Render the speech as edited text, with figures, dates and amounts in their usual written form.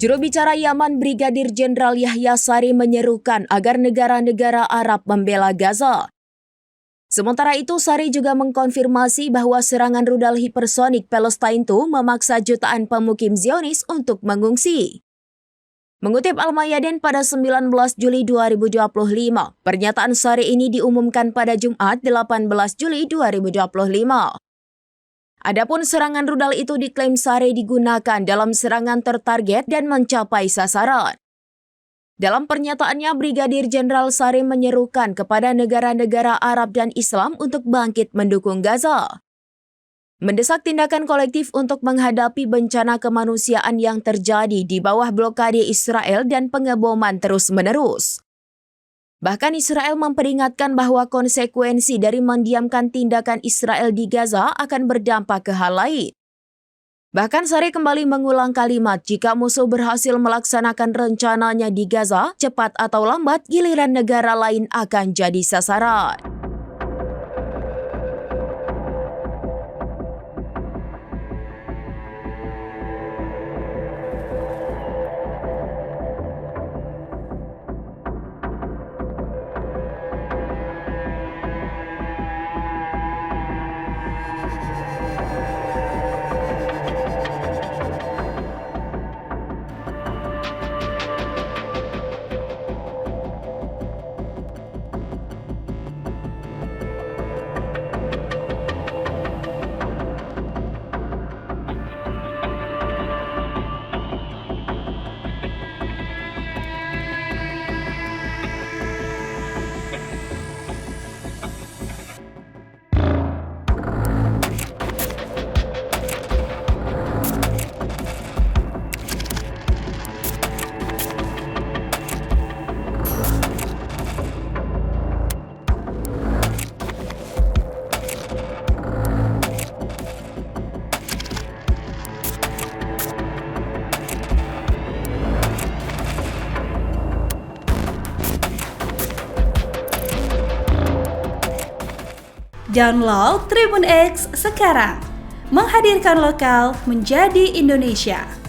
Juru bicara Yaman Brigadir Jenderal Yahya Sari menyerukan agar negara-negara Arab membela Gaza. Sementara itu, Sari juga mengkonfirmasi bahwa serangan rudal hipersonik Palestina itu memaksa jutaan pemukim Zionis untuk mengungsi. Mengutip Al-Mayadin pada 19 Juli 2025, pernyataan Sari ini diumumkan pada Jumat 18 Juli 2025. Adapun serangan rudal itu diklaim Sari digunakan dalam serangan tertarget dan mencapai sasaran. Dalam pernyataannya, Brigadir Jenderal Sari menyerukan kepada negara-negara Arab dan Islam untuk bangkit mendukung Gaza. Mendesak tindakan kolektif untuk menghadapi bencana kemanusiaan yang terjadi di bawah blokade Israel dan pengeboman terus-menerus. Bahkan Israel memperingatkan bahwa konsekuensi dari mendiamkan tindakan Israel di Gaza akan berdampak ke hal lain. Bahkan Sari kembali mengulang kalimat, jika musuh berhasil melaksanakan rencananya di Gaza, cepat atau lambat giliran negara lain akan jadi sasaran. Download Tribun X sekarang, menghadirkan lokal menjadi Indonesia.